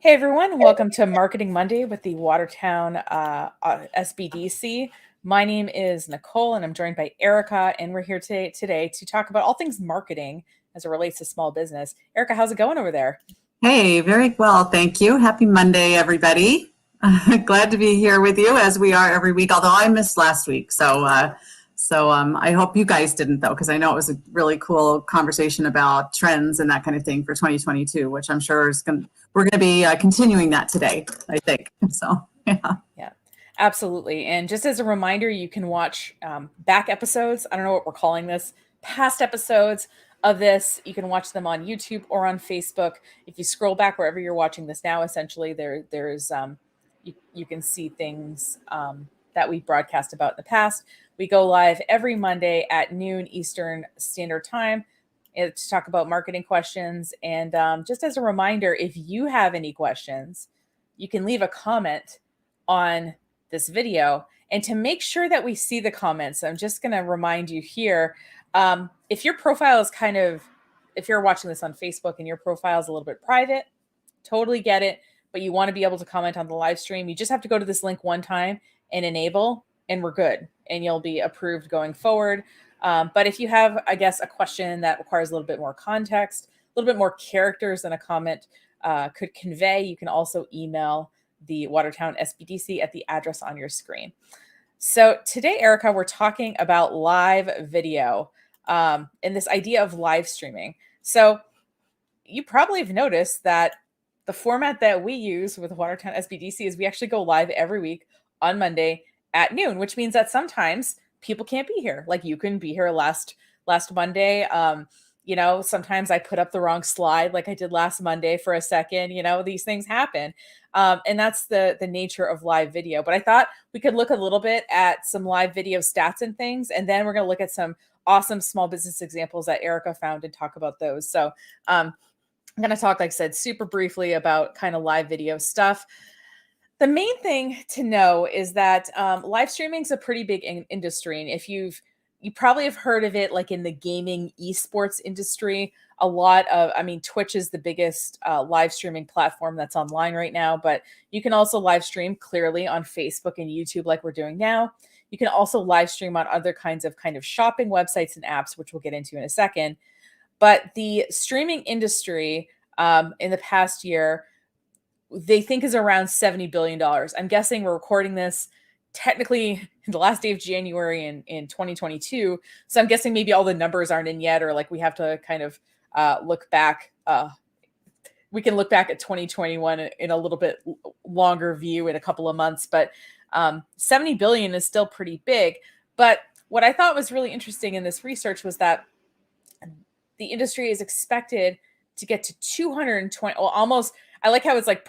Hey everyone, welcome to Marketing Monday with the Watertown SBDC. My name is Nicole and I'm joined by Erica, and we're here today to talk about all things marketing as it relates to small business. Erica, how's it going over there? Hey, very well, thank you. Happy Monday, everybody. Glad to be here with you as we are every week, although I missed last week. So I hope you guys didn't though, because I know it was a really cool conversation about trends and that kind of thing for 2022, which I'm sure we're going to be continuing that today, I think. So, yeah. Yeah, absolutely. And just as a reminder, you can watch back episodes. I don't know what we're calling this, past episodes of this. You can watch them on YouTube or on Facebook. If you scroll back wherever you're watching this now, essentially there's you can see things that we broadcast about in the past. We go live every Monday at noon Eastern Standard Time to talk about marketing questions. And just as a reminder, if you have any questions, you can leave a comment on this video. And to make sure that we see the comments, I'm just going to remind you here, if your profile is if you're watching this on Facebook and your profile is a little bit private, totally get it. But you want to be able to comment on the live stream, you just have to go to this link one time and enable, and we're good. And you'll be approved going forward. But if you have, I guess, a question that requires a little bit more context, a little bit more characters than a comment could convey, you can also email the Watertown SBDC at the address on your screen. So today, Erica, we're talking about live video and this idea of live streaming. So you probably have noticed that the format that we use with Watertown SBDC is we actually go live every week on Monday at noon, which means that sometimes people can't be here. Like you couldn't be here last Monday. Sometimes I put up the wrong slide like I did last Monday for a second. These things happen. And that's the nature of live video. But I thought we could look a little bit at some live video stats and things. And then we're going to look at some awesome small business examples that Erica found and talk about those. So I'm going to talk, like I said, super briefly about kind of live video stuff. The main thing to know is that live streaming is a pretty big industry. And if you probably have heard of it like in the gaming esports industry. Twitch is the biggest live streaming platform that's online right now, but you can also live stream clearly on Facebook and YouTube like we're doing now. You can also live stream on other kinds of shopping websites and apps, which we'll get into in a second. But the streaming industry in the past year, they think is around $70 billion. I'm guessing we're recording this technically the last day of January in 2022. So I'm guessing maybe all the numbers aren't in yet, or like we have to kind of look back. We can look back at 2021 in a little bit longer view in a couple of months, but 70 billion is still pretty big. But what I thought was really interesting in this research was that the industry is expected to get to 220, almost, I like how it's like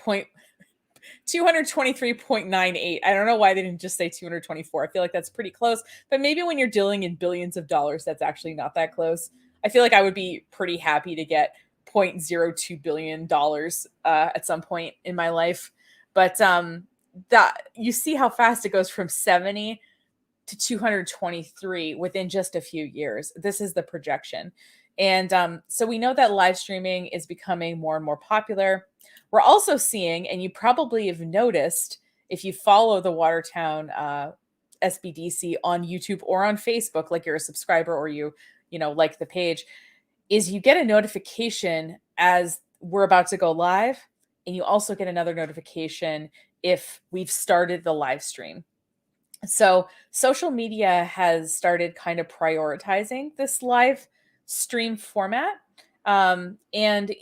223.98. I don't know why they didn't just say 224. I feel like that's pretty close, but maybe when you're dealing in billions of dollars, that's actually not that close. I feel like I would be pretty happy to get $0.02 billion at some point in my life. But that you see how fast it goes from 70 to 223 within just a few years. This is the projection. And so we know that live streaming is becoming more and more popular. We're also seeing, and you probably have noticed if you follow the Watertown SBDC on YouTube or on Facebook, like you're a subscriber or you like the page, is you get a notification as we're about to go live, and you also get another notification if we've started the live stream. So social media has started kind of prioritizing this live stream format. And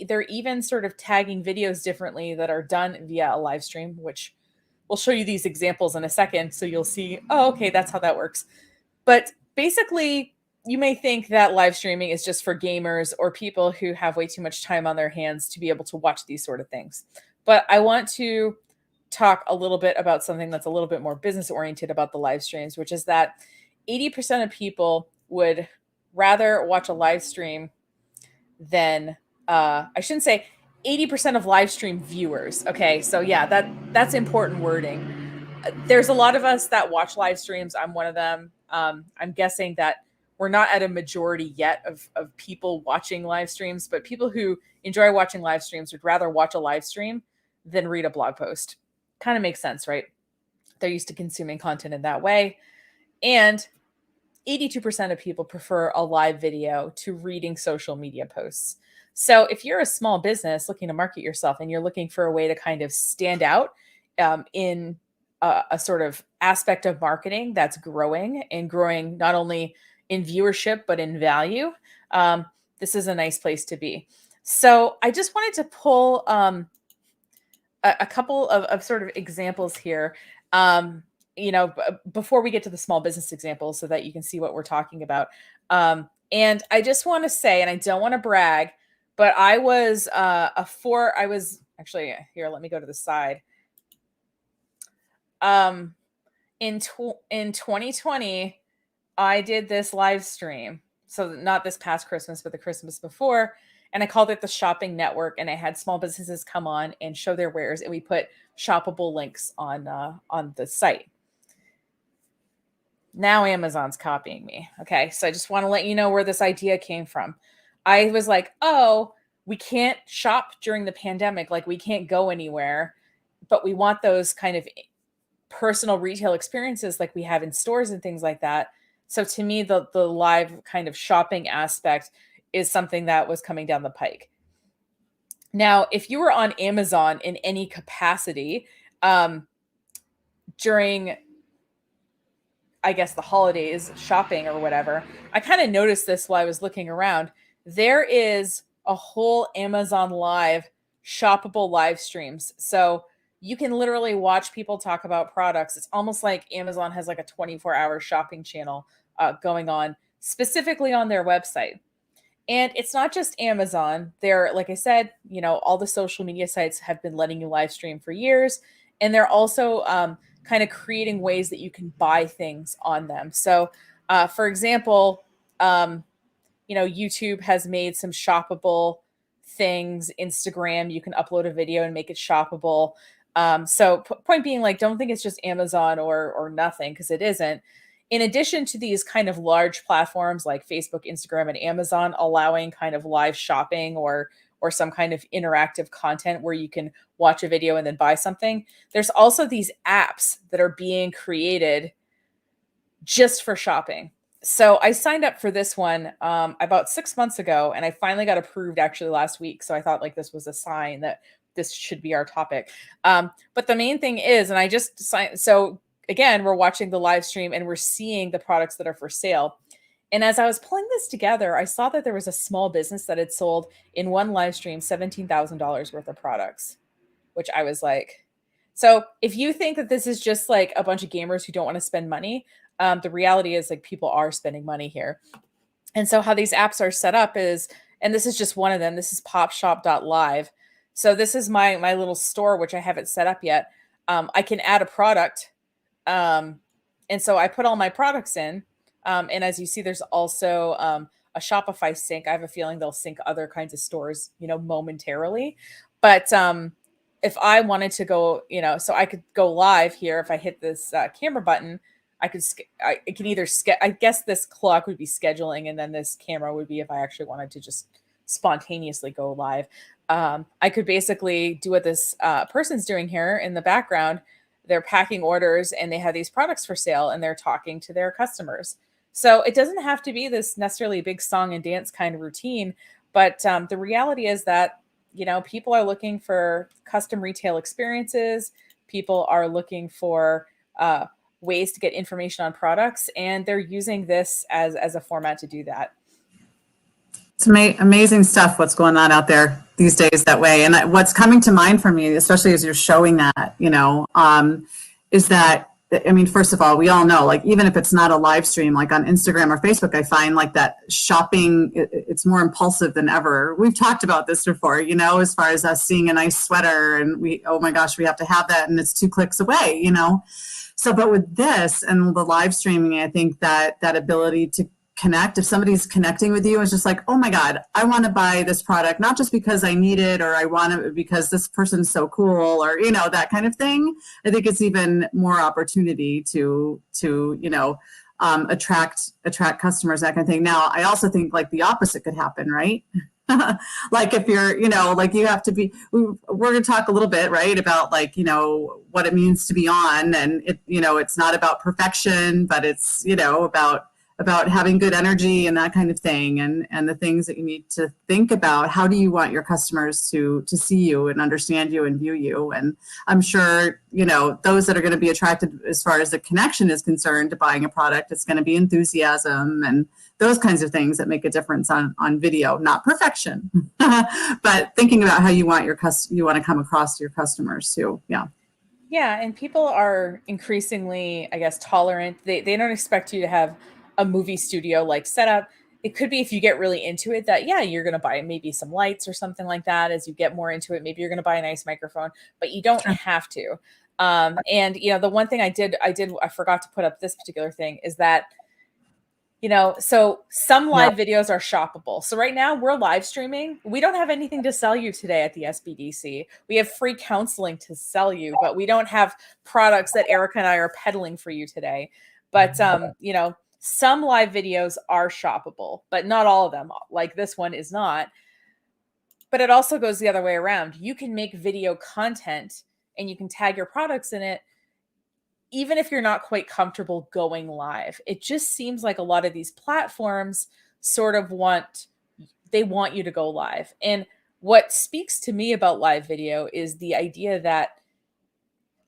they're even sort of tagging videos differently that are done via a live stream, which we'll show you these examples in a second. So you'll see, oh, okay, that's how that works. But basically, you may think that live streaming is just for gamers or people who have way too much time on their hands to be able to watch these sort of things. But I want to talk a little bit about something that's a little bit more business oriented about the live streams, which is that 80% of people would rather watch a live stream than I shouldn't say 80% of live stream viewers. Okay, so yeah, that's important wording. There's a lot of us that watch live streams. I'm one of them. I'm guessing that we're not at a majority yet of people watching live streams, but people who enjoy watching live streams would rather watch a live stream than read a blog post. Kind of makes sense, right? They're used to consuming content in that way. And 82% of people prefer a live video to reading social media posts. So if you're a small business looking to market yourself and you're looking for a way to kind of stand out in a sort of aspect of marketing that's growing and growing not only in viewership, but in value, this is a nice place to be. So I just wanted to pull a couple of sort of examples here, before we get to the small business examples so that you can see what we're talking about. And I just want to say, and I don't want to brag, but I was actually, here, let me go to the side. In 2020, I did this live stream. So not this past Christmas, but the Christmas before. And I called it the Shopping Network. And I had small businesses come on and show their wares. And we put shoppable links on the site. Now Amazon's copying me. Okay. So I just want to let you know where this idea came from. I was like, oh, we can't shop during the pandemic. Like we can't go anywhere, but we want those kind of personal retail experiences like we have in stores and things like that. So to me, the live kind of shopping aspect is something that was coming down the pike. Now, if you were on Amazon in any capacity during, I guess, the holidays shopping or whatever, I kind of noticed this while I was looking around. There is a whole Amazon Live shoppable live streams. So you can literally watch people talk about products. It's almost like Amazon has like a 24-hour shopping channel going on specifically on their website. And it's not just Amazon. They're, like I said, all the social media sites have been letting you live stream for years. And they're also kind of creating ways that you can buy things on them. So, for example, YouTube has made some shoppable things. Instagram, you can upload a video and make it shoppable. So point being, like, don't think it's just Amazon or nothing, because it isn't. In addition to these kind of large platforms like Facebook, Instagram, and Amazon allowing kind of live shopping or some kind of interactive content where you can watch a video and then buy something, there's also these apps that are being created just for shopping. So I signed up for this one about 6 months ago, and I finally got approved actually last week. So I thought like this was a sign that this should be our topic. But the main thing is, and I just signed, so again, we're watching the live stream and we're seeing the products that are for sale. And as I was pulling this together, I saw that there was a small business that had sold in one live stream $17,000 worth of products, which I was like, so if you think that this is just like a bunch of gamers who don't want to spend money, the reality is like people are spending money here. And so how these apps are set up is, and this is just one of them, this is popshop.live. So this is my little store, which I haven't set up yet. I can add a product. And so I put all my products in. And as you see, there's also a Shopify sync. I have a feeling they'll sync other kinds of stores, momentarily. But if I wanted to go, so I could go live here. If I hit this camera button, I can either I guess this clock would be scheduling, and then this camera would be if I actually wanted to just spontaneously go live. I could basically do what this person's doing here in the background. They're packing orders and they have these products for sale and they're talking to their customers. So it doesn't have to be this necessarily big song and dance kind of routine, but the reality is that, people are looking for custom retail experiences. People are looking for ways to get information on products, and they're using this as a format to do that. It's amazing stuff what's going on out there these days that way. And what's coming to mind for me, especially as you're showing that, is that, first of all, we all know, like, even if it's not a live stream, like on Instagram or Facebook, I find like that shopping, it's more impulsive than ever. We've talked about this before, as far as us seeing a nice sweater and oh my gosh, we have to have that and it's 2 clicks away, So, but with this and the live streaming, I think that ability to connect, if somebody's connecting with you, it's just like, oh my God, I want to buy this product, not just because I need it or I want it because this person's so cool or, that kind of thing. I think it's even more opportunity to attract customers, that kind of thing. Now, I also think like the opposite could happen, right? Like if you're, like you have to be, we're going to talk a little bit, right, about like, what it means to be on. And it's not about perfection, but it's, about having good energy and that kind of thing. And the things that you need to think about. How do you want your customers to see you and understand you and view you? And I'm sure, those that are going to be attracted as far as the connection is concerned to buying a product, it's going to be enthusiasm and those kinds of things that make a difference on video. Not perfection, but thinking about how you want you want to come across to your customers too. Yeah, and people are increasingly, I guess, tolerant. They don't expect you to have a movie studio like setup. It could be if you get really into it that, yeah, you're going to buy maybe some lights or something like that. As you get more into it, maybe you're going to buy a nice microphone, but you don't have to. And the one thing I forgot to put up this particular thing is that, so some live videos are shoppable. So right now we're live streaming. We don't have anything to sell you today at the SBDC. We have free counseling to sell you, but we don't have products that Erica and I are peddling for you today. But, some live videos are shoppable, but not all of them. Like this one is not. But it also goes the other way around. You can make video content and you can tag your products in it, even if you're not quite comfortable going live. It just seems like a lot of these platforms sort of want you to go live. And what speaks to me about live video is the idea that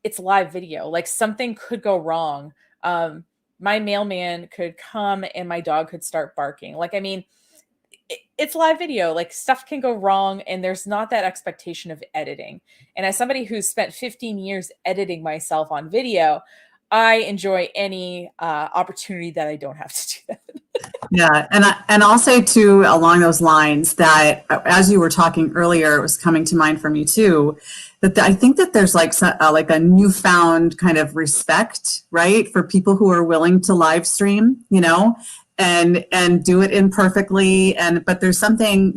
it's live video. Like something could go wrong. My mailman could come and my dog could start barking. Like, I mean, it's live video. Like stuff can go wrong and there's not that expectation of editing. And as somebody who's spent 15 years editing myself on video, I enjoy any opportunity that I don't have to do that. Yeah, and I'll say too along those lines that as you were talking earlier, it was coming to mind for me too, that I think that there's like a newfound kind of respect, right, for people who are willing to live stream, and do it imperfectly, but there's something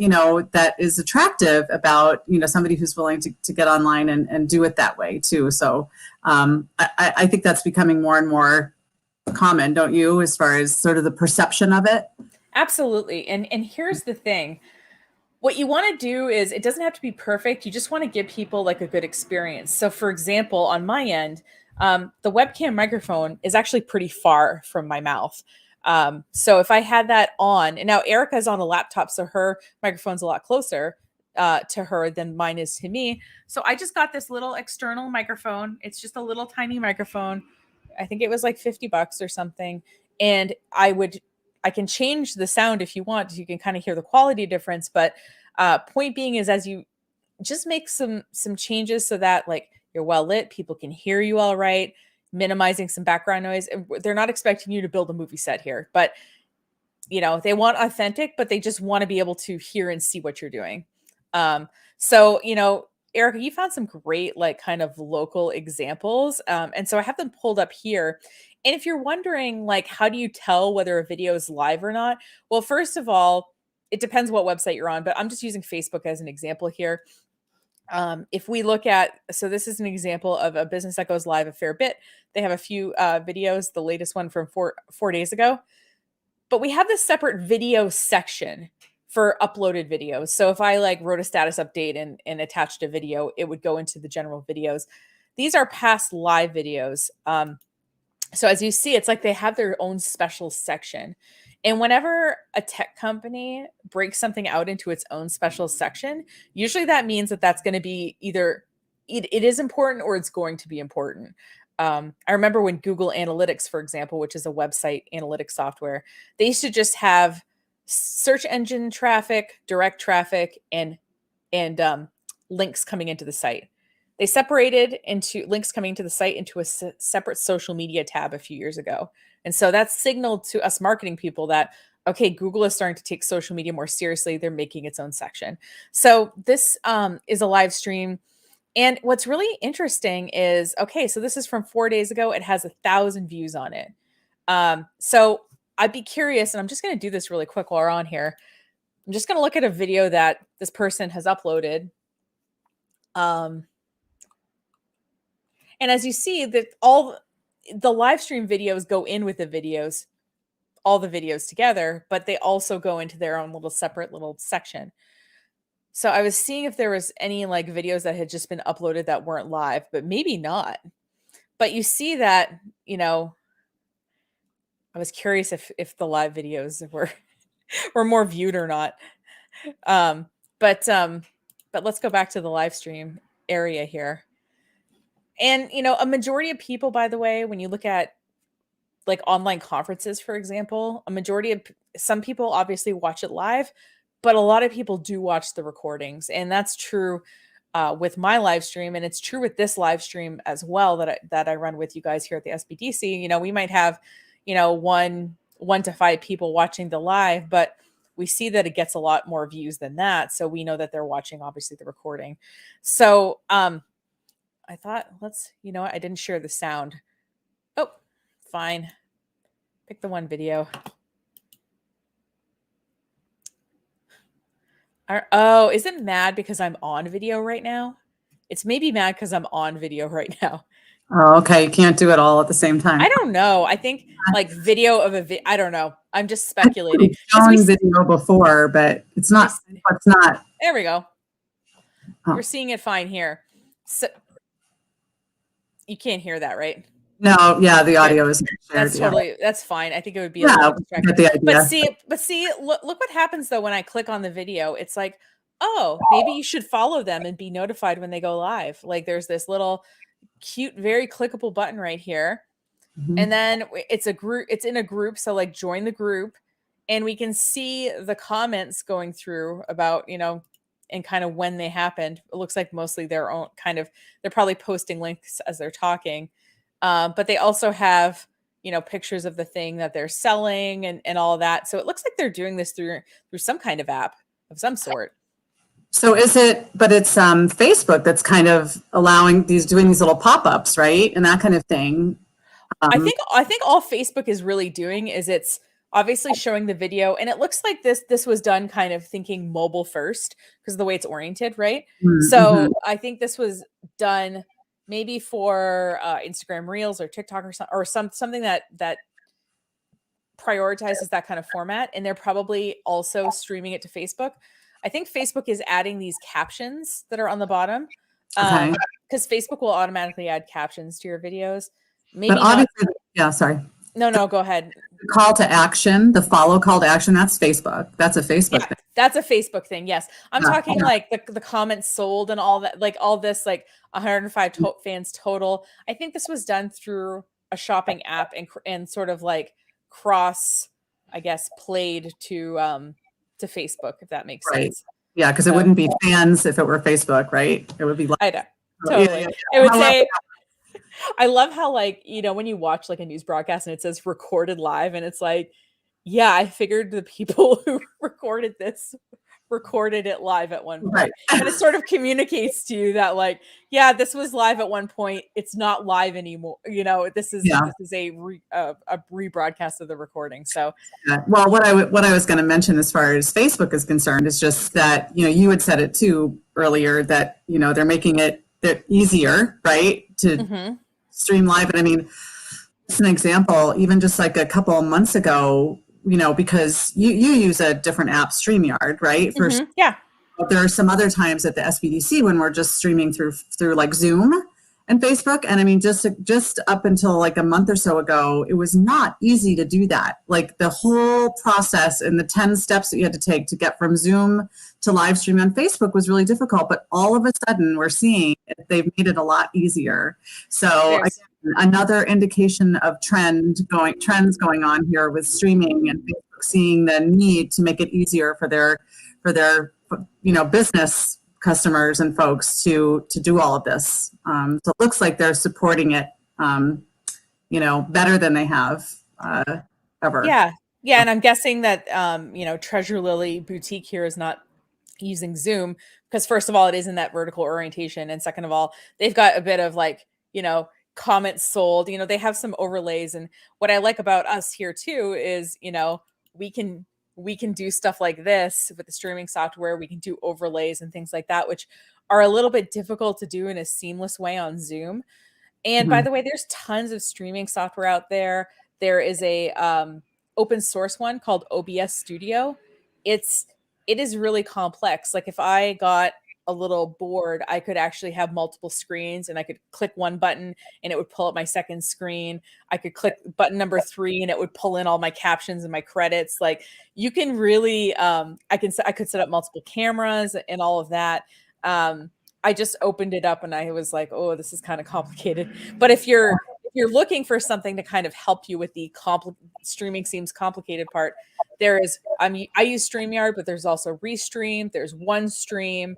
that is attractive about somebody who's willing to get online and do it that way too. So I think that's becoming more and more common, don't you, as far as sort of the perception of it? Absolutely. And here's the thing. What you want to do is, it doesn't have to be perfect. You just want to give people like a good experience. So for example, on my end, the webcam microphone is actually pretty far from my mouth. So if I had that on, and now Erica's on a laptop, so her microphone's a lot closer to her than mine is to me. So I just got this little external microphone. It's just a little tiny microphone. I think it was like $50 or something. And I can change the sound if you want. You can kind of hear the quality difference. But point being is, as you just make some changes so that like you're well lit, people can hear you all right, minimizing some background noise. They're not expecting you to build a movie set here, but they want authentic, but they just want to be able to hear and see what you're doing. So, Erica, you found some great, like kind of local examples. And so I have them pulled up here. And if you're wondering, like, how do you tell whether a video is live or not? Well, first of all, it depends what website you're on, but I'm just using Facebook as an example here. If we look at, so this is an example of a business that goes live a fair bit. They have a few videos, the latest one from four days ago. But we have this separate video section for uploaded videos. So if I like wrote a status update and attached a video, it would go into the general videos. These are past live videos. So as you see, it's like they have their own special section. And whenever a tech company breaks something out into its own special section, usually that means that that's going to be either it is important or it's going to be important. I remember when Google Analytics, for example, which is a website analytics software, they used to just have search engine traffic, direct traffic, and links coming into the site. They separated into links coming to the site into a separate social media tab a few years ago. And so that signaled to us marketing people that, okay, Google is starting to take social media more seriously. They're making its own section. So this is a live stream. And what's really interesting is, okay, so this is from 4 days ago. It has 1,000 views on it. So I'd be curious, and I'm just going to do this really quick while we're on here. I'm just going to look at a video that this person has uploaded. And as you see, that all the live stream videos go in with the videos, all the videos together, but they also go into their own little separate little section. So I was seeing if there was any like videos that had just been uploaded that weren't live, but maybe not. But you see that, you know, I was curious if the live videos were more viewed or not. Um, but um, but let's go back to the live stream area here. And you know, a majority of people, by the way, when you look at like online conferences, for example, a majority of some people obviously watch it live, but a lot of people do watch the recordings, and that's true with my live stream, and it's true with this live stream as well that I run with you guys here at the SBDC. You know, we might have, you know, one to five people watching the live, but we see that it gets a lot more views than that, so we know that they're watching obviously the recording. So I thought, let's, you know what, I didn't share the sound. Oh, fine. Pick the one video. Oh, is it mad because I'm on video right now? It's maybe mad because I'm on video right now. Oh, okay. You can't do it all at the same time. I don't know. I think like video of a I don't know. I'm just speculating. I've shown video before, but it's not. There we go. Oh. We're seeing it fine here. So you can't hear that, right? No, yeah, the audio is shared. That's totally that's fine. I think it would be a little distracting. But see, look what happens though when I click on the video. It's like, oh, maybe you should follow them and be notified when they go live. Like there's this little cute, very clickable button right here. Mm-hmm. And then it's a group, it's in a group. So like join the group, and we can see the comments going through about, you know, and kind of when they happened. It looks like mostly their own kind of, they're probably posting links as they're talking. But they also have, you know, pictures of the thing that they're selling and all that. So it looks like they're doing this through some kind of app of some sort. So is it, but it's Facebook that's kind of allowing doing these little pop-ups, right? And that kind of thing. I think all Facebook is really doing is it's obviously showing the video, and it looks like this was done kind of thinking mobile first because of the way it's oriented, right? Mm-hmm. So I think this was done maybe for Instagram Reels or TikTok or something that prioritizes that kind of format, and they're probably also streaming it to Facebook. I think Facebook is adding these captions that are on the bottom because Facebook will automatically add captions to your videos. Maybe but obviously, yeah, sorry. No, go ahead. The call to action, the follow call to action, that's Facebook. That's a Facebook thing. That's a Facebook thing. Yes. I'm talking like the comments sold and all that, like all this, like 105 fans total. I think this was done through a shopping app and sort of like cross, I guess, played to Facebook, if that makes sense. Yeah. Cause it wouldn't be fans if it were Facebook, right? It would be like, I know. Totally. It would say, I love how, like, you know, when you watch like a news broadcast and it says recorded live, and it's like, yeah, I figured the people who recorded this recorded it live at one point. Right. And it sort of communicates to you that, like, yeah, this was live at one point. It's not live anymore. You know, this is a rebroadcast of the recording. So, well, what I was going to mention as far as Facebook is concerned is just that, you know, you had said it too earlier that, you know, they're making it easier, right, to stream live. And I mean, it's an example, even just like a couple of months ago, you know, because you use a different app, StreamYard, right? Yeah. There are some other times at the SBDC when we're just streaming through like Zoom and Facebook. And I mean, just up until like a month or so ago, it was not easy to do that. Like the whole process and the 10 steps that you had to take to get from Zoom to live stream on Facebook was really difficult. But all of a sudden we're seeing they've made it a lot easier. So again, another indication of trends going on here with streaming and Facebook seeing the need to make it easier for their you know, business customers and folks to do all of this. So it looks like they're supporting it, you know, better than they have ever. Yeah. And I'm guessing that, you know, Treasure Lily Boutique here is not using Zoom because first of all, it is in that vertical orientation. And second of all, they've got a bit of like, you know, comments sold, you know, they have some overlays. And what I like about us here too is, you know, we can do stuff like this with the streaming software. We can do overlays and things like that, which are a little bit difficult to do in a seamless way on Zoom. And by the way, there's tons of streaming software out there. There is a open source one called OBS Studio. It's it is really complex. Like if I got a little board, I could actually have multiple screens and I could click one button and it would pull up my second screen. I could click button number 3 and it would pull in all my captions and my credits. Like you can really, I could set up multiple cameras and all of that. I just opened it up and I was like, oh, this is kind of complicated. But if you're looking for something to kind of help you with the streaming seems complicated part, there is, I use StreamYard, but there's also Restream, there's OneStream,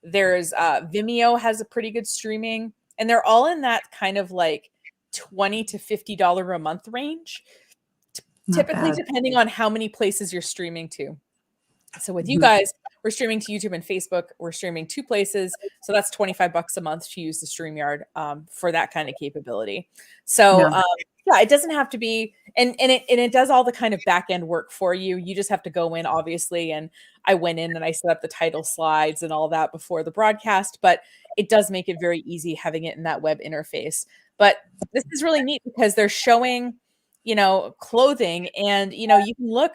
there's Vimeo has a pretty good streaming, and they're all in that kind of like $20 to $50 a month range, typically depending on how many places you're streaming to. So with you guys, we're streaming to YouTube and Facebook. We're streaming 2 places. So that's $25 a month to use the StreamYard for that kind of capability. So yeah, it doesn't have to be, and it does all the kind of back end work for you. You just have to go in, obviously. And I went in and I set up the title slides and all that before the broadcast, but it does make it very easy having it in that web interface. But this is really neat because they're showing, clothing, and, you can look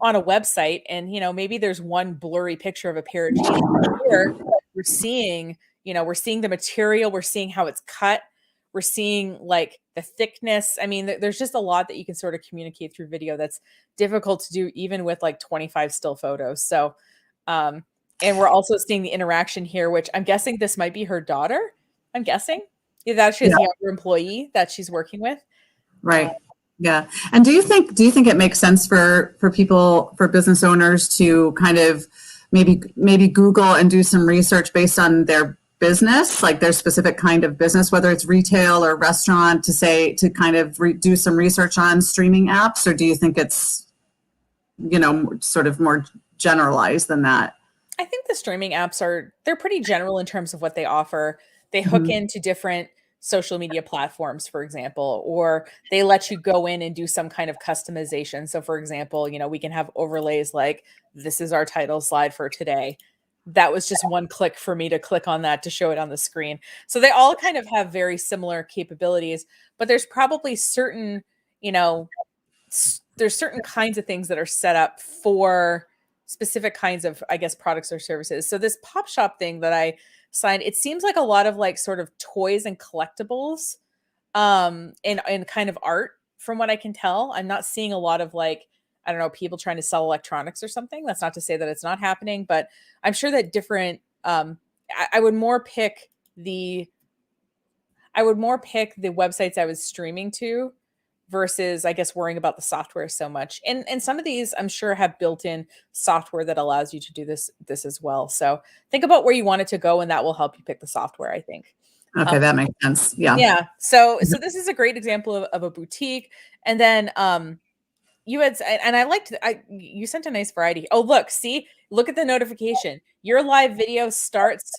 on a website and, maybe there's one blurry picture of a pair of jeans. Here we're seeing, we're seeing the material, we're seeing how it's cut, we're seeing like the thickness. I mean, there's just a lot that you can sort of communicate through video that's difficult to do even with like 25 still photos. So, and we're also seeing the interaction here, which I'm guessing this might be her daughter. I'm guessing that she has a younger employee that she's working with. Right. Yeah. And do you think it makes sense for people, for business owners to kind of maybe Google and do some research based on their business, like their specific kind of business, whether it's retail or restaurant, to kind of do some research on streaming apps? Or do you think it's, sort of more generalized than that? I think the streaming apps they're pretty general in terms of what they offer. They hook into different social media platforms, for example, or they let you go in and do some kind of customization. So for example, we can have overlays like, this is our title slide for today. That was just one click for me to click on that to show it on the screen. So they all kind of have very similar capabilities, but there's probably certain, there's certain kinds of things that are set up for specific kinds of, I guess, products or services. So this Pop Shop thing that I signed, it seems like a lot of like sort of toys and collectibles and kind of art from what I can tell. I'm not seeing a lot of like, I don't know, people trying to sell electronics or something. That's not to say that it's not happening, but I'm sure that different I would more pick the websites I was streaming to versus, I guess, worrying about the software so much. And some of these I'm sure have built-in software that allows you to do this as well. So think about where you want it to go, and that will help you pick the software, I think. Okay, that makes sense. Yeah. Yeah. So this is a great example of a boutique. And then you had, and you sent a nice variety. Oh, look at the notification. Your live video starts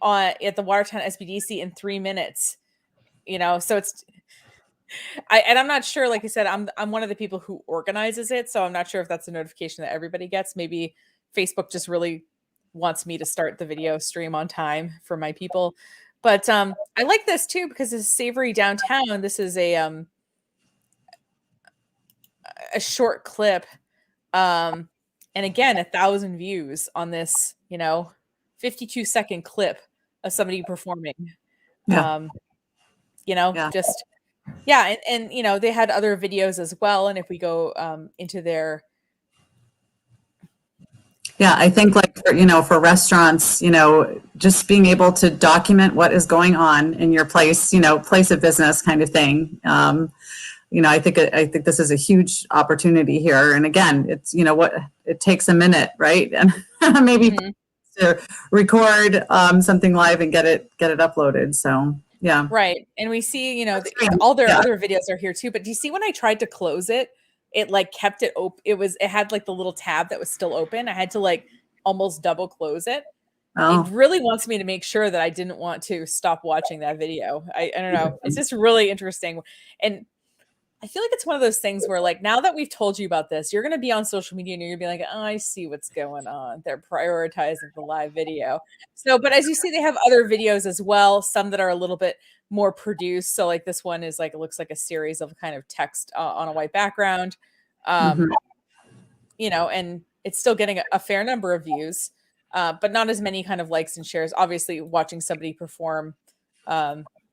at the Watertown SBDC in 3 minutes. So it's, and I'm not sure, like I said, I'm one of the people who organizes it. So I'm not sure if that's a notification that everybody gets. Maybe Facebook just really wants me to start the video stream on time for my people. But I like this too, because it's Savory Downtown. This is a short clip. And again, 1,000 views on this, 52-second clip of somebody performing. Yeah. Just, yeah. And, they had other videos as well. And if we go into their. Yeah, I think like, for restaurants, just being able to document what is going on in your place, place of business kind of thing. I think this is a huge opportunity here. And again, it's, it takes a minute, right? And maybe to record something live and get it uploaded. So, yeah. Right. And we see, all their other videos are here too. But do you see when I tried to close it, it like kept it open? It had like the little tab that was still open. I had to like almost double close it. Oh. It really wants me to make sure that I didn't want to stop watching that video. I don't know. It's just really interesting. And I feel like it's one of those things where, like, now that we've told you about this, you're going to be on social media and you're going to be like, oh, I see what's going on. They're prioritizing the live video. So, but as you see, they have other videos as well, some that are a little bit more produced. So like this one is like, it looks like a series of kind of text on a white background, and it's still getting a fair number of views, but not as many kind of likes and shares. Obviously, watching somebody perform,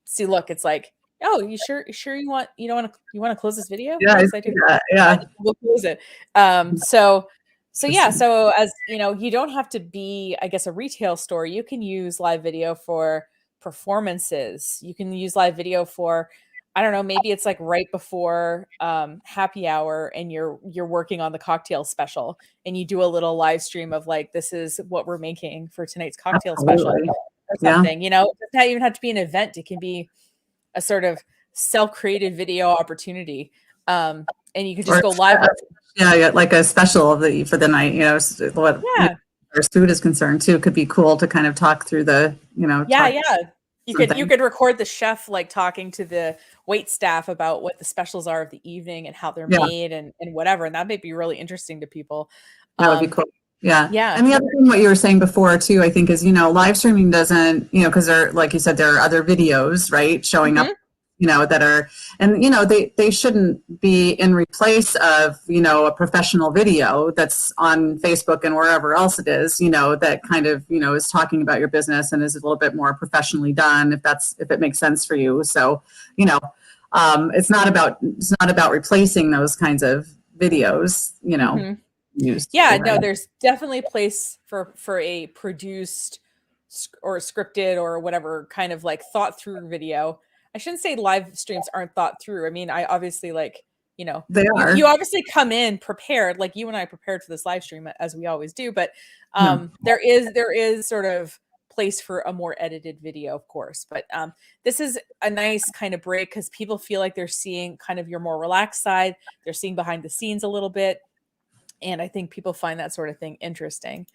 see, look, it's like, oh, you sure you want to close this video? Yeah, I Yes, I see do. that. Yeah. We'll close it. So yeah, so as you know, you don't have to be, I guess, a retail store. You can use live video for performances. You can use live video for, I don't know, maybe it's like right before happy hour and you're working on the cocktail special and you do a little live stream of like, this is what we're making for tonight's cocktail special Absolutely. or Yeah. something. You know, it doesn't even have to be an event. It can be a sort of self-created video opportunity. And you could just go live. Yeah, like a special for the night, what Yeah. as food is concerned too, could be cool to kind of talk through the, Yeah. You could record the chef like talking to the wait staff about what the specials are of the evening and how they're made and whatever. And that might be really interesting to people. That would be cool. Yeah. Yeah. And the other thing, what you were saying before too, I think is, live streaming doesn't, because like you said, there are other videos, right, showing up, that are, and, they shouldn't be in replace of, a professional video that's on Facebook and wherever else it is, that kind of, is talking about your business and is a little bit more professionally done, if it makes sense for you. So, it's not about replacing those kinds of videos, used. Yeah, no, there's definitely a place for a produced or scripted or whatever kind of like thought through video. I shouldn't say live streams aren't thought through. I mean, I obviously they are. You obviously come in prepared, like you and I prepared for this live stream as we always do, but there is sort of place for a more edited video, of course. But this is a nice kind of break because people feel like they're seeing kind of your more relaxed side. They're seeing behind the scenes a little bit. And I think people find that sort of thing interesting.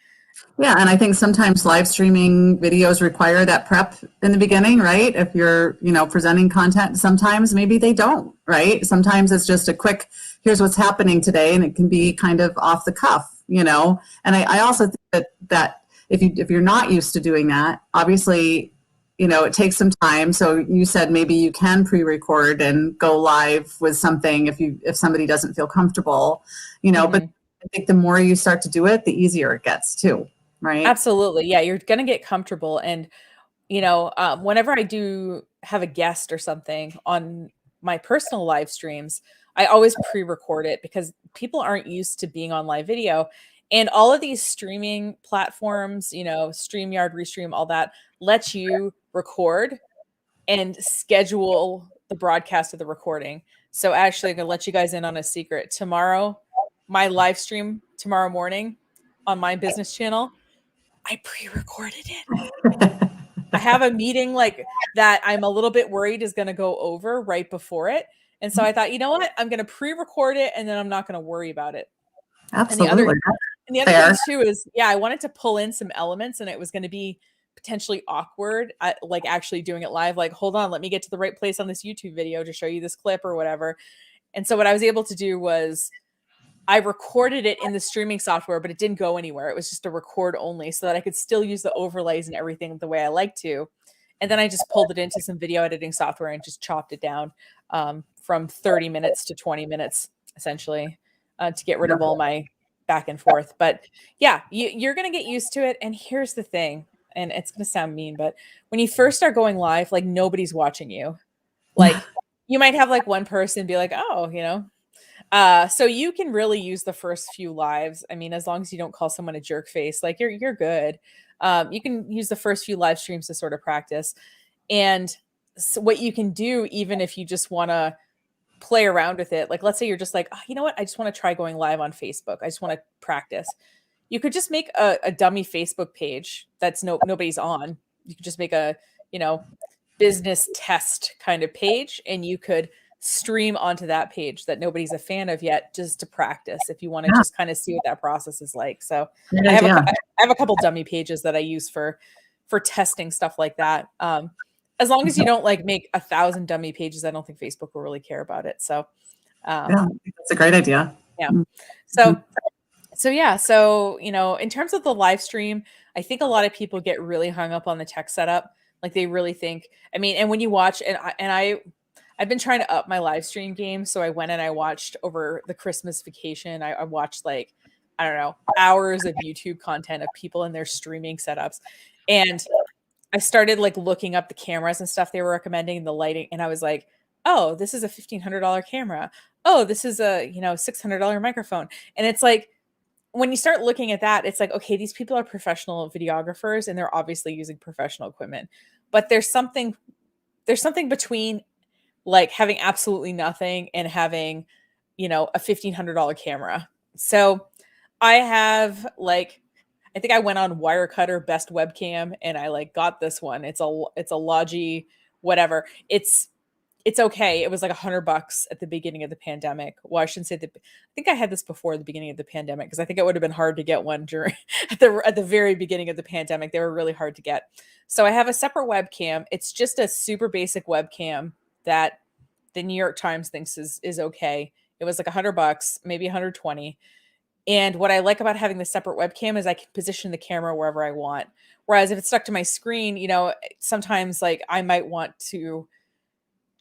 Yeah, and I think sometimes live streaming videos require that prep in the beginning, right? If you're, presenting content, sometimes maybe they don't, right? Sometimes it's just a quick, here's what's happening today, and it can be kind of off the cuff, And I also think that if you're not used to doing that, obviously, it takes some time. So you said maybe you can pre-record and go live with something if somebody doesn't feel comfortable, but I think the more you start to do it, the easier it gets too, right? Absolutely. Yeah, you're going to get comfortable. And, whenever I do have a guest or something on my personal live streams, I always pre-record it because people aren't used to being on live video. And all of these streaming platforms, StreamYard, Restream, all that, lets you record and schedule the broadcast of the recording. So actually, I'm going to let you guys in on a secret. Tomorrow, my live stream tomorrow morning on my business channel, I pre-recorded it. I have a meeting like that I'm a little bit worried is going to go over right before it. And so I thought, you know what? I'm going to pre-record it and then I'm not going to worry about it. Absolutely. And the other thing too is, I wanted to pull in some elements and it was going to be potentially awkward, like actually doing it live, like, hold on, let me get to the right place on this YouTube video to show you this clip or whatever. And so what I was able to do was I recorded it in the streaming software, but it didn't go anywhere. It was just a record only so that I could still use the overlays and everything the way I like to. And then I just pulled it into some video editing software and just chopped it down from 30 minutes to 20 minutes, essentially, to get rid of all my back and forth. But yeah, you're going to get used to it. And here's the thing, and it's going to sound mean, but when you first start going live, like nobody's watching you. Like you might have like one person be like, oh, so you can really use the first few lives. I mean, as long as you don't call someone a jerk face, like you're good. You can use the first few live streams to sort of practice. And so what you can do, even if you just want to play around with it, like let's say you're just like, oh, you know what? I just want to try going live on Facebook. I just want to practice. You could just make a dummy Facebook page that's nobody's on. You could just make a, business test kind of page, and you could stream onto that page that nobody's a fan of yet, just to practice if you want to just kind of see what that process is like. So I have a couple dummy pages that I use for testing stuff like that. As long as you don't like make 1,000 dummy pages, I don't think Facebook will really care about it. So that's a great idea. Yeah. So in terms of the live stream, I think a lot of people get really hung up on the tech setup. Like they really think, and when you watch, I've been trying to up my live stream game. So I went and I watched over the Christmas vacation. I watched like I don't know, hours of YouTube content of people in their streaming setups. And I started like looking up the cameras and stuff they were recommending, the lighting, and I was like, oh, this is a $1,500 camera. Oh, this is a, $600 microphone. And it's like, when you start looking at that, it's like, okay, these people are professional videographers and they're obviously using professional equipment. But there's something between like having absolutely nothing and having, a $1,500 camera. So I have like, I think I went on Wirecutter best webcam and I like got this one. It's a Logi, whatever. It's okay. It was like $100 at the beginning of the pandemic. Well, I shouldn't say that. I think I had this before the beginning of the pandemic because I think it would have been hard to get one during at the very beginning of the pandemic. They were really hard to get. So I have a separate webcam. It's just a super basic webcam that the New York Times thinks is okay. It was like $100, maybe 120. And what I like about having the separate webcam is I can position the camera wherever I want. Whereas if it's stuck to my screen, sometimes like I might want to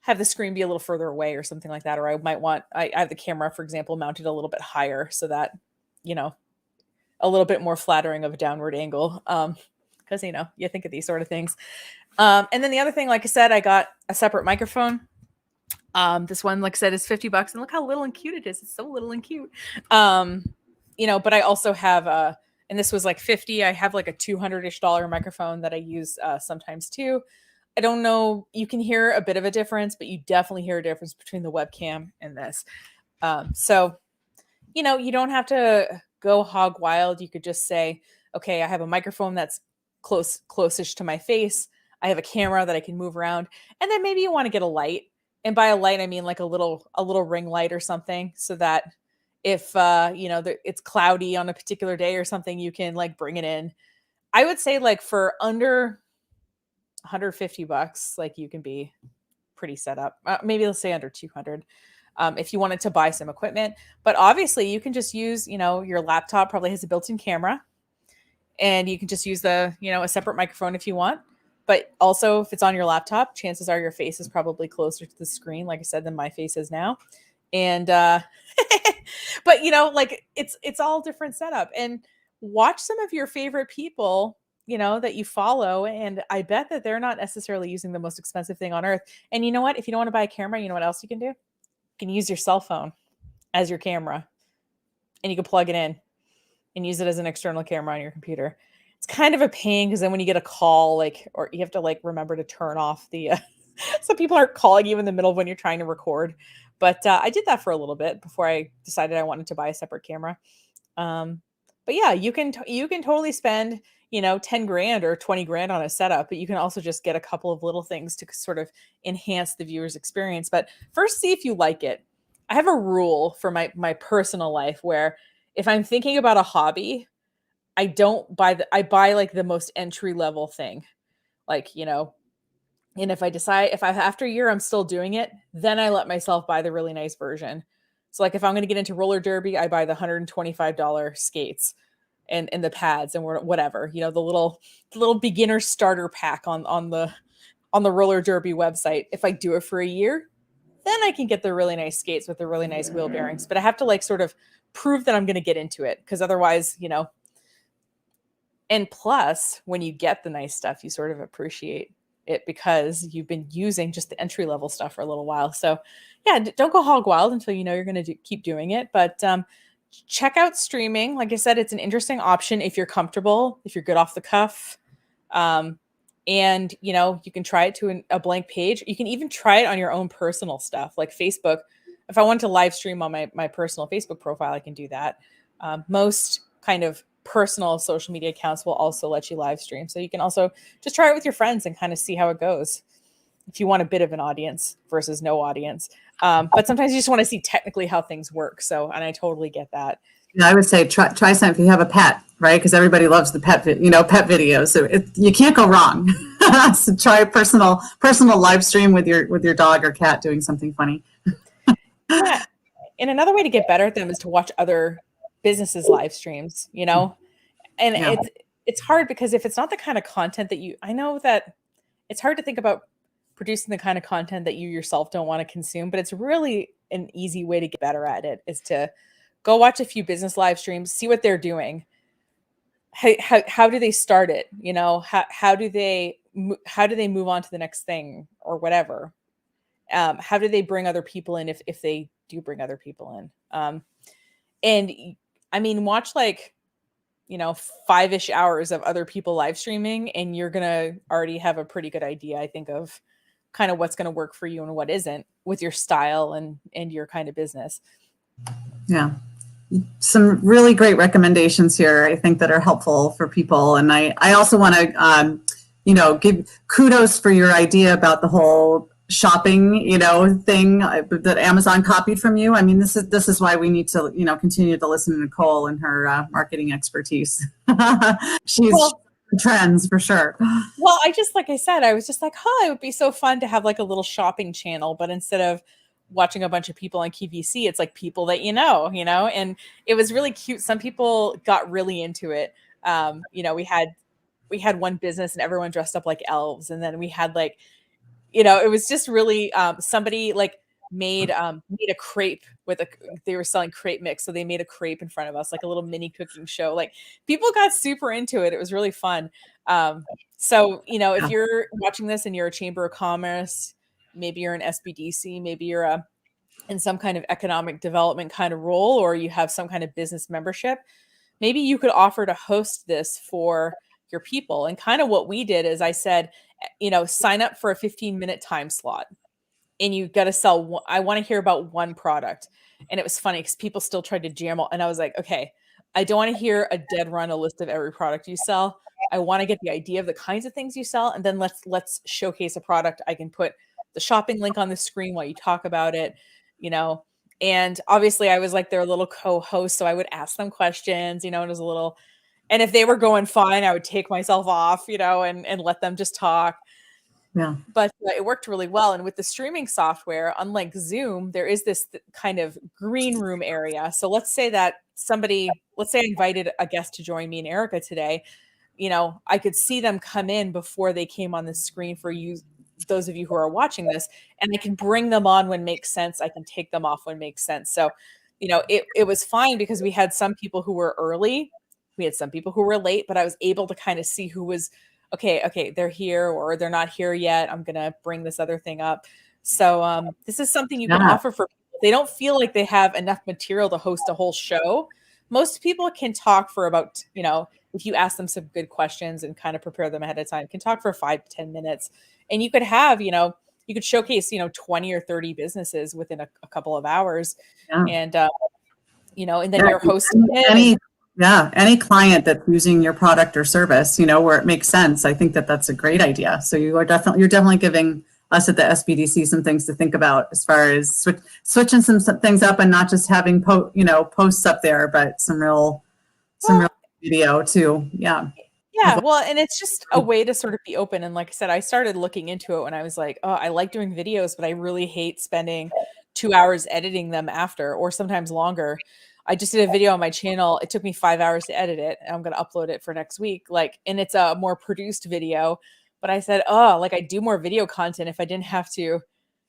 have the screen be a little further away or something like that. Or I might want, I have the camera, for example, mounted a little bit higher so that, a little bit more flattering of a downward angle. Because, you think of these sort of things. And then the other thing, like I said, I got a separate microphone. This one, like I said, is $50 and look how little and cute it is. It's so little and cute. But I also have and this was like 50. I have like a $200-ish microphone that I use sometimes too. I don't know. You can hear a bit of a difference, but you definitely hear a difference between the webcam and this. So, you don't have to go hog wild. You could just say, okay, I have a microphone that's close-ish to my face. I have a camera that I can move around. And then maybe you want to get a light. And by a light, I mean like a little ring light or something so that if, it's cloudy on a particular day or something, you can like bring it in. I would say like for under $150, like you can be pretty set up. Maybe let's say under 200 if you wanted to buy some equipment. But obviously you can just use, your laptop probably has a built-in camera and you can just use a separate microphone if you want. But also if it's on your laptop, chances are your face is probably closer to the screen, like I said, than my face is now. And, but like it's all different setup. And watch some of your favorite people, that you follow. And I bet that they're not necessarily using the most expensive thing on earth. And you know what? If you don't want to buy a camera, you know what else you can do? You can use your cell phone as your camera and you can plug it in and use it as an external camera on your computer. It's kind of a pain because then when you get a call, or you have to remember to turn off the, some people aren't calling you in the middle of when you're trying to record. But I did that for a little bit before I decided I wanted to buy a separate camera. But yeah, you can totally spend, 10 grand or 20 grand on a setup, but you can also just get a couple of little things to sort of enhance the viewer's experience. But first, see if you like it. I have a rule for my personal life where if I'm thinking about a hobby, I buy like the most entry level thing. And if after a year I'm still doing it, then I let myself buy the really nice version. So like if I'm going to get into roller derby, I buy the $125 skates and the pads and whatever, the little beginner starter pack on the roller derby website. If I do it for a year, then I can get the really nice skates with the really nice wheel bearings. But I have to sort of prove that I'm going to get into it because otherwise, and plus when you get the nice stuff, you sort of appreciate it because you've been using just the entry level stuff for a little while. So yeah, don't go hog wild until you're going to keep doing it. But check out streaming. Like I said, it's an interesting option if you're comfortable, if you're good off the cuff. And you can try it to a blank page. You can even try it on your own personal stuff like Facebook. If I want to live stream on my personal Facebook profile, I can do that. Most kind of personal social media accounts will also let you live stream. So you can also just try it with your friends and kind of see how it goes if you want a bit of an audience versus no audience. But sometimes you just want to see technically how things work. And I totally get that. I would say try something if you have a pet, right? Because everybody loves the pet videos. So you can't go wrong. So try a personal live stream with your dog or cat doing something funny. Yeah. And another way to get better at them is to watch other businesses live streams, and yeah. It's hard because if it's not the kind of content that I know that it's hard to think about producing the kind of content that you yourself don't want to consume, but it's really an easy way to get better at it is to Go watch a few business live streams, see what they're doing. How do they start it? You know, how do they move on to the next thing or whatever? How do they bring other people in if they do bring other people in? And I mean, watch like, you know, 5-ish hours of other people live streaming, and you're gonna already have a pretty good idea, I think, of kind of what's going to work for you and what isn't with your style and your kind of business. Yeah. Some really great recommendations here, I think, that are helpful for people. And I also want to, you know, give kudos for your idea about the whole shopping, you know, thing that Amazon copied from you. I mean, this is why we need to, you know, continue to listen to Nicole and her marketing expertise. She's trends for sure. Well, like I said, I was just like, it would be so fun to have like a little shopping channel, but instead of watching a bunch of people on QVC, it's like people that you know, and it was really cute. Some people got really into it. You know, we had one business and everyone dressed up like elves, and then we had like, you know, it was just really somebody like made a crepe they were selling crepe mix, so they made a crepe in front of us, like a little mini cooking show. Like, people got super into it. It was really fun. So, you know, if you're watching this and you're a chamber of commerce, maybe you're an SBDC, maybe you're in some kind of economic development kind of role, or you have some kind of business membership, maybe you could offer to host this for your people. And kind of what we did is I said, you know, sign up for a 15-minute time slot, and you got to sell. I want to hear about one product. And it was funny because people still tried to jam all, and I was like, okay, I don't want to hear a dead run, a list of every product you sell. I want to get the idea of the kinds of things you sell, and then let's showcase a product. I can put the shopping link on the screen while you talk about it, you know. And obviously I was like their little co-host, so I would ask them questions, you know, and it was a little, and if they were going fine, I would take myself off, you know, and let them just talk. Yeah. But it worked really well. And with the streaming software, unlike Zoom, there is this kind of green room area. So let's say I invited a guest to join me and Erica today. You know, I could see them come in before they came on the screen for you, those of you who are watching this, and I can bring them on when makes sense. I can take them off when makes sense. So, you know, it was fine because we had some people who were early, we had some people who were late, but I was able to kind of see who was okay, they're here or they're not here yet. I'm gonna bring this other thing up. So this is something you can offer for people. They don't feel like they have enough material to host a whole show. Most people can talk for about, you know, if you ask them some good questions and kind of prepare them ahead of time, can talk for 5 to 10 minutes. And you could have, you know, you could showcase, you know, 20 or 30 businesses within a couple of hours. And, you know, and then you're hosting it. Any client that's using your product or service, you know, where it makes sense. I think that that's a great idea. So you're definitely giving us at the SBDC some things to think about as far as switching some things up and not just having posts up there, but some real video too. Yeah. Yeah, well, and it's just a way to sort of be open. And like I said, I started looking into it when I was like, oh, I like doing videos, but I really hate spending 2 hours editing them after, or sometimes longer. I just did a video on my channel. It took me 5 hours to edit it, and I'm going to upload it for next week. Like, and it's a more produced video, but I said, oh, like I do more video content if I didn't have to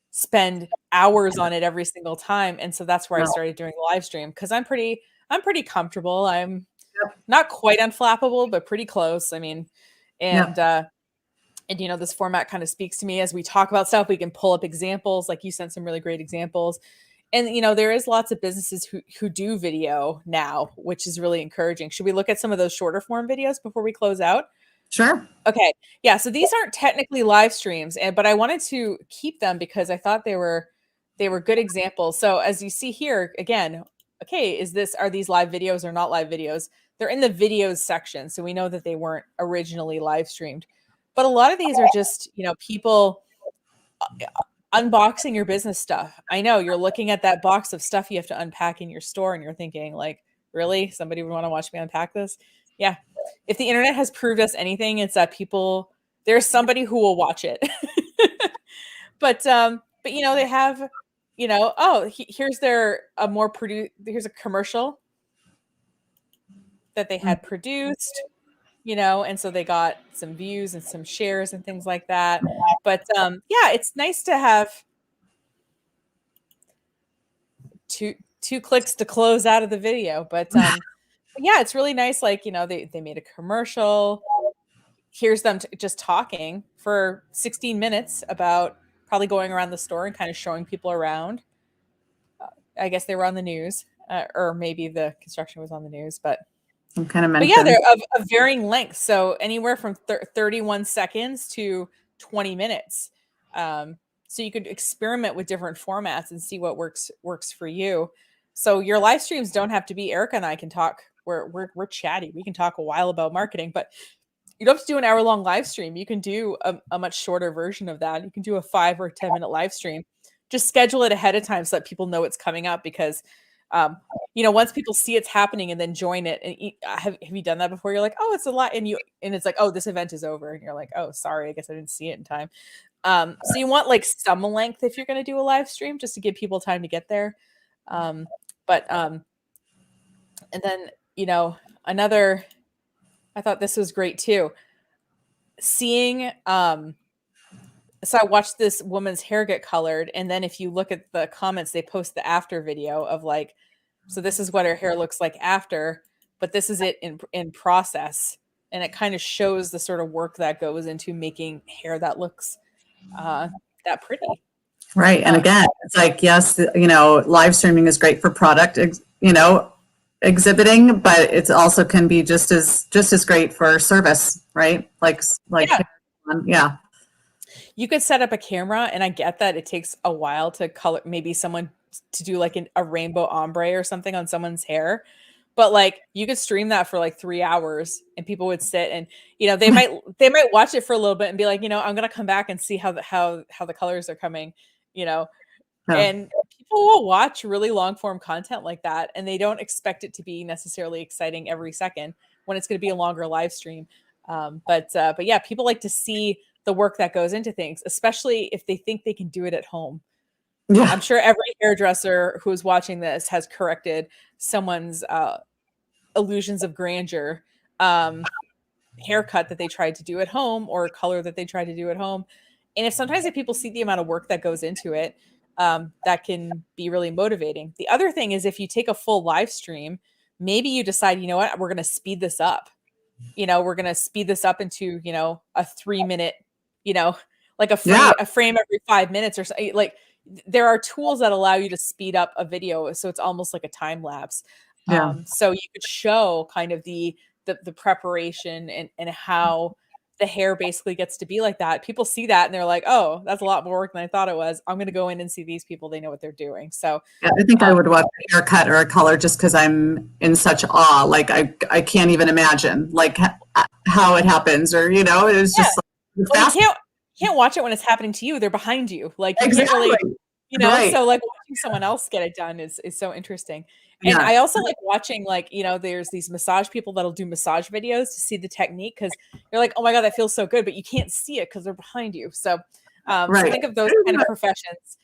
spend hours on it every single time. And so that's where I started doing live stream, because I'm pretty comfortable. I'm not quite unflappable, but pretty close. I mean, and you know, this format kind of speaks to me as we talk about stuff. We can pull up examples, like you sent some really great examples. And, you know, there is lots of businesses who do video now, which is really encouraging. Should we look at some of those shorter form videos before we close out? Sure. Okay. Yeah. So these aren't technically live streams, but I wanted to keep them because I thought they were good examples. So as you see here, again, okay, are these live videos or not live videos? They're in the videos section. So we know that they weren't originally live streamed, but a lot of these are just, you know, people unboxing your business stuff. I know you're looking at that box of stuff you have to unpack in your store and you're thinking like, really? Somebody would want to watch me unpack this? Yeah. If the internet has proved us anything, it's that there's somebody who will watch it. but you know, they have, you know, here's here's a commercial that they had produced, you know, and so they got some views and some shares and things like that. But yeah, it's nice to have 2 clicks to close out of the video. But yeah, it's really nice. Like, you know, they made a commercial. Here's them just talking for 16 minutes about probably going around the store and kind of showing people around. I guess they were on the news, or maybe the construction was on the news, but I'm kind of but yeah, mentioned. they're of varying lengths. So anywhere from 31 seconds to 20 minutes. So you could experiment with different formats and see what works for you. So your live streams don't have to be. Erica and I can talk. We're chatty. We can talk a while about marketing, but you don't have to do an hour-long live stream. You can do a much shorter version of that. You can do a 5 or 10-minute live stream. Just schedule it ahead of time so that people know it's coming up, because you know, once people see it's happening and then join it, and have you done that before? You're like, oh, it's a lot, and it's like, oh, this event is over, and you're like, oh, sorry, I guess I didn't see it in time. So you want like some length if you're going to do a live stream, just to give people time to get there. But and then, you know, another, I thought this was great too. Seeing so I watched this woman's hair get colored, and then if you look at the comments, they post the after video of like, so this is what her hair looks like after, but this is it in process, and it kind of shows the sort of work that goes into making hair that looks that pretty. Right. And again, it's like, yes, you know, live streaming is great for product, you know, exhibiting, but it also can be just as great for service, right? Like, yeah. You could set up a camera, and I get that it takes a while to color, maybe someone to do like a rainbow ombre or something on someone's hair, but like you could stream that for like 3 hours, and people would sit and, you know, they might watch it for a little bit and be like, you know, I'm gonna come back and see how the colors are coming, you know. And people will watch really long form content like that, and they don't expect it to be necessarily exciting every second when it's going to be a longer live stream. But yeah, people like to see the work that goes into things, especially if they think they can do it at home. Yeah. I'm sure every hairdresser who's watching this has corrected someone's illusions of grandeur haircut that they tried to do at home, or color that they tried to do at home. And if people see the amount of work that goes into it, that can be really motivating. The other thing is, if you take a full live stream, maybe you decide, you know what, we're going to speed this up. You know, we're going to speed this up into, you know, a 3-minute, you know, like a frame every 5 minutes or so. Like, there are tools that allow you to speed up a video, so it's almost like a time lapse. So you could show kind of the preparation and how the hair basically gets to be like that. People see that and they're like, oh, that's a lot more work than I thought it was. I'm going to go in and see these people. They know what they're doing. So yeah, I think I would watch a haircut or a color just because I'm in such awe. Like I can't even imagine like how it happens, or, you know, it's just like, you can't watch it when it's happening to you. They're behind you. Like, you exactly. can't really, you know, Right. So like watching someone else get it done is so interesting. And I also like watching, like, you know, there's these massage people that'll do massage videos to see the technique, because you're like, oh my God, that feels so good, but you can't see it because they're behind you. So, so think of those kind of professions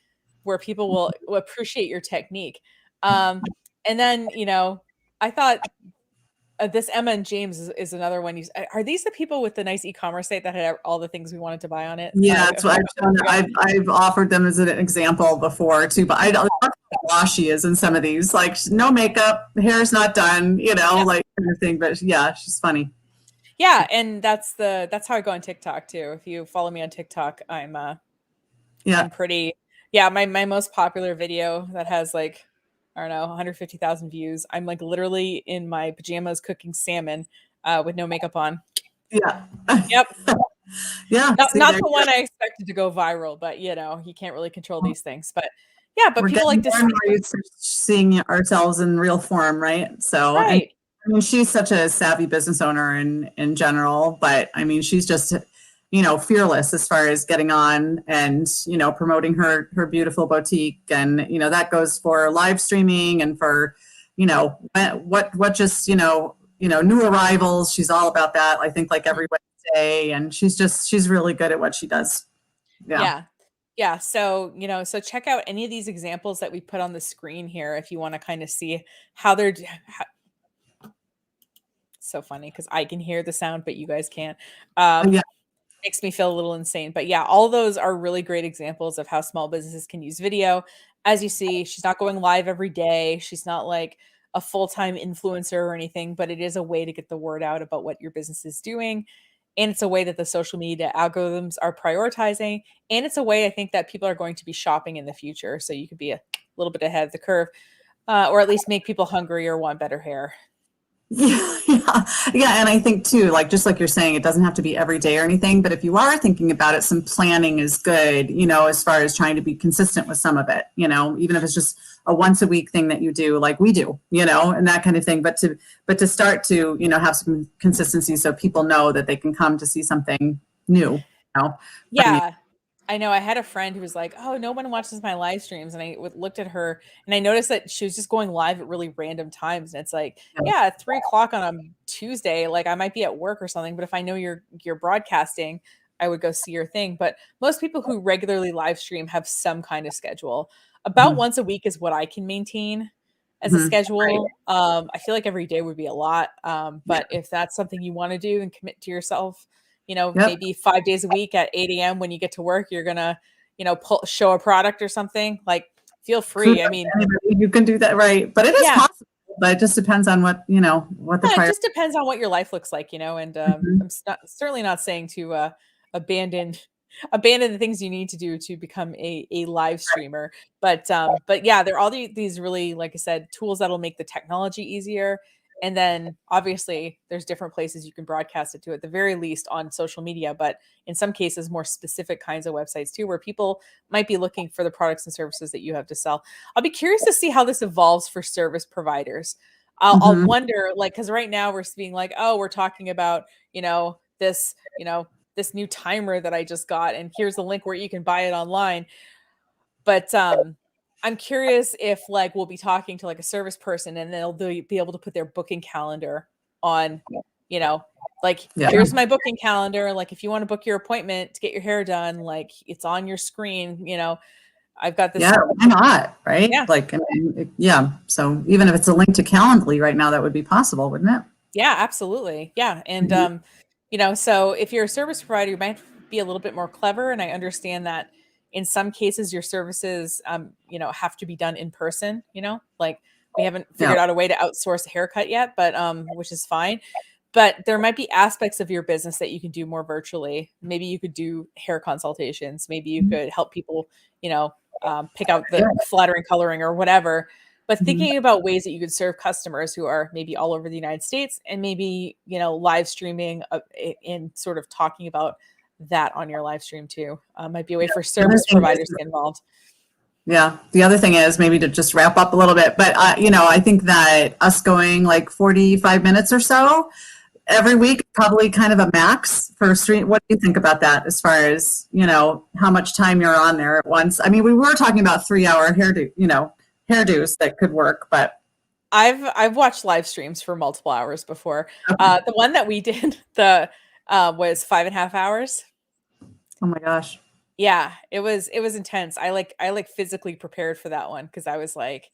where people will appreciate your technique. And then, you know, I thought this Emma and James is another one. Are these the people with the nice e-commerce site that had all the things we wanted to buy on it? Yeah, that's what I've offered them as an example before too, but I don't know how wash she is in some of these, like no makeup, hair's not done, you know, like kind of thing. But yeah, she's funny. Yeah, and that's how I go on TikTok too. If you follow me on TikTok, I'm pretty, my most popular video that has like, I don't know, 150,000 views. I'm like literally in my pajamas cooking salmon with no makeup on. Yeah. Yep. Yeah. Not the one I expected to go viral, but you know, you can't really control these things. But yeah, but people like to seeing ourselves in real form, right? So right. I mean, she's such a savvy business owner in general, but I mean, she's just, you know, fearless as far as getting on and, you know, promoting her beautiful boutique. And, you know, that goes for live streaming and for, you know, what just, you know, new arrivals. She's all about that. I think like every Wednesday, and she's really good at what she does. Yeah. So, you know, so check out any of these examples that we put on the screen here if you want to kind of see how they're so funny because I can hear the sound, but you guys can't. Makes me feel a little insane. But yeah, all those are really great examples of how small businesses can use video. as you see, she's not going live every day. She's not like a full-time influencer or anything, but it is a way to get the word out about what your business is doing. And it's a way that the social media algorithms are prioritizing. And it's a way I think that people are going to be shopping in the future. So you could be a little bit ahead of the curve, or at least make people hungry or want better hair. Yeah, yeah, yeah. And I think too, like just like you're saying, it doesn't have to be every day or anything, but if you are thinking about it, some planning is good, as far as trying to be consistent with some of it, even if it's just a once a week thing that you do, like we do, and that kind of thing. But to start to, have some consistency so people know that they can come to see something new, Yeah. I know I had a friend who was like, oh, no one watches my live streams. And I looked at her and I noticed that she was just going live at really random times. And it's like, yeah, at 3:00 on a Tuesday, like I might be at work or something, but if I know you're broadcasting, I would go see your thing. But most people who regularly live stream have some kind of schedule. About once a week is what I can maintain as a schedule. Right. I feel like every day would be a lot. But if that's something you want to do and commit to yourself, maybe 5 days a week at 8 a.m. when you get to work, you're going to, show a product or something, like feel free. I mean, you can do that. Right. But it is possible, but it just depends on what, what the it just depends on what your life looks like, and I'm certainly not saying to abandon the things you need to do to become a live streamer. But yeah, there are all these really, like I said, tools that'll make the technology easier. And then obviously there's different places you can broadcast it to, at the very least on social media, but in some cases more specific kinds of websites too, where people might be looking for the products and services that you have to sell. I'll be curious to see how this evolves for service providers. I'll wonder, like, because right now we're being like, oh, we're talking about, this, this new timer that I just got, and here's the link where you can buy it online. But I'm curious if like we'll be talking to like a service person and they'll be able to put their booking calendar on, like here's my booking calendar. Like if you want to book your appointment to get your hair done, like it's on your screen, I've got this. Yeah, why not? Right? Yeah. Like, yeah. So even if it's a link to Calendly right now, that would be possible, wouldn't it? Yeah, absolutely. Yeah. And, so if you're a service provider, you might be a little bit more clever. And I understand that in some cases your services, have to be done in person, like we haven't figured out a way to outsource a haircut yet, but, which is fine. But there might be aspects of your business that you can do more virtually. Maybe you could do hair consultations. Maybe you could help people, pick out the flattering coloring or whatever. But thinking about ways that you could serve customers who are maybe all over the United States, and maybe, live streaming in sort of talking about that on your live stream too, might be a way for service providers to get involved. Yeah. The other thing is, maybe to just wrap up a little bit, but I think that us going like 45 minutes or so every week, probably kind of a max for stream. What do you think about that as far as, how much time you're on there at once? I mean, we were talking about 3-hour hairdos that could work, but I've watched live streams for multiple hours before. Okay. The one that we did was 5.5 hours. Oh my gosh. Yeah, it was intense. I physically prepared for that one because I was like,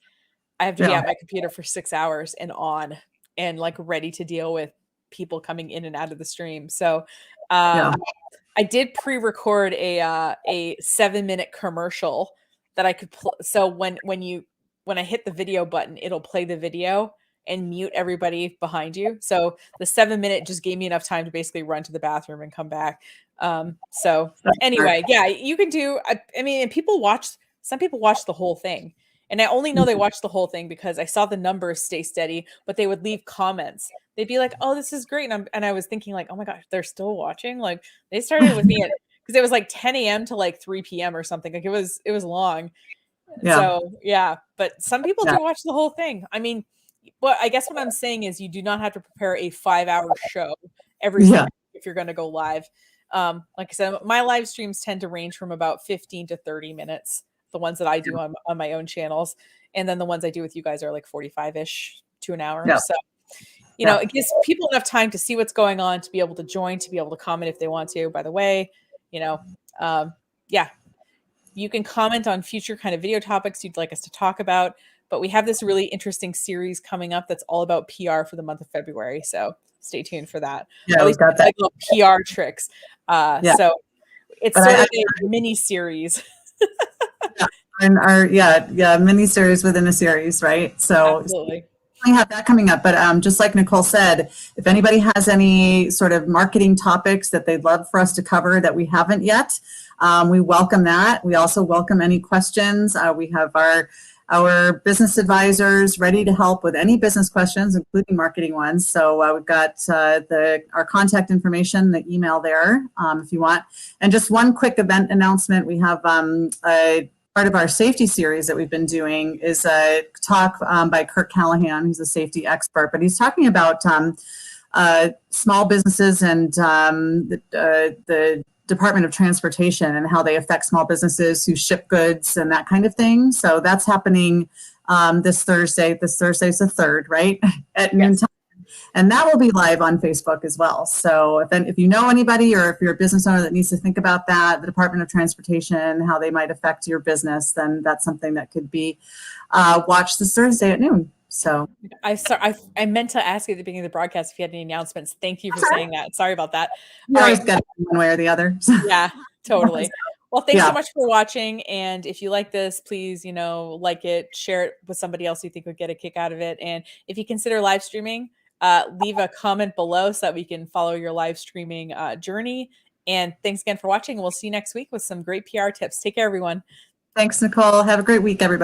I have to be at my computer for 6 hours and on and like ready to deal with people coming in and out of the stream. So I did pre-record a 7-minute commercial that I could so when I hit the video button, it'll play the video and mute everybody behind you. So the 7-minute just gave me enough time to basically run to the bathroom and come back. So anyway, yeah, you can do, I mean, some people watch the whole thing, and I only know they watched the whole thing because I saw the numbers stay steady, but they would leave comments. They'd be like, oh, this is great. And I was thinking like, oh my gosh, they're still watching. Like they started with me because it was like 10 a.m. to like 3 p.m. or something. Like it was long. Yeah. So yeah, but some people do watch the whole thing. I mean, well, I guess what I'm saying is you do not have to prepare a 5-hour show every single if you're going to go live. Like I said, my live streams tend to range from about 15 to 30 minutes. The ones that I do on my own channels. And then the ones I do with you guys are like 45-ish to an hour. Yeah. So, it gives people enough time to see what's going on, to be able to join, to be able to comment if they want to. By the way, you can comment on future kind of video topics you'd like us to talk about. But we have this really interesting series coming up that's all about PR for the month of February. So stay tuned for that. Yeah, we got that. Like PR tricks. So it's sort of a mini series. And our mini series within a series, right? So Absolutely. we have that coming up. But just like Nicole said, if anybody has any sort of marketing topics that they'd love for us to cover that we haven't yet, we welcome that. We also welcome any questions. We have our business advisors ready to help with any business questions, including marketing ones. So we've got our contact information, the email there, if you want. And just one quick event announcement: we have a part of our safety series that we've been doing is a talk by Kirk Callahan, who's a safety expert, but he's talking about small businesses and the Department of Transportation and how they affect small businesses who ship goods and that kind of thing. So that's happening this Thursday. This Thursday is the 3rd, right? At noontime. And that will be live on Facebook as well. So if you know anybody, or if you're a business owner that needs to think about that, the Department of Transportation, how they might affect your business, then that's something that could be watched this Thursday at noon. So I meant to ask you at the beginning of the broadcast if you had any announcements. Thank you for saying that. Sorry about that. You always get it one way or the other. Yeah, totally. Well, thanks so much for watching. And if you like this, please, like it, share it with somebody else you think would get a kick out of it. And if you consider live streaming, leave a comment below so that we can follow your live streaming journey. And thanks again for watching. We'll see you next week with some great PR tips. Take care, everyone. Thanks, Nicole. Have a great week, everybody.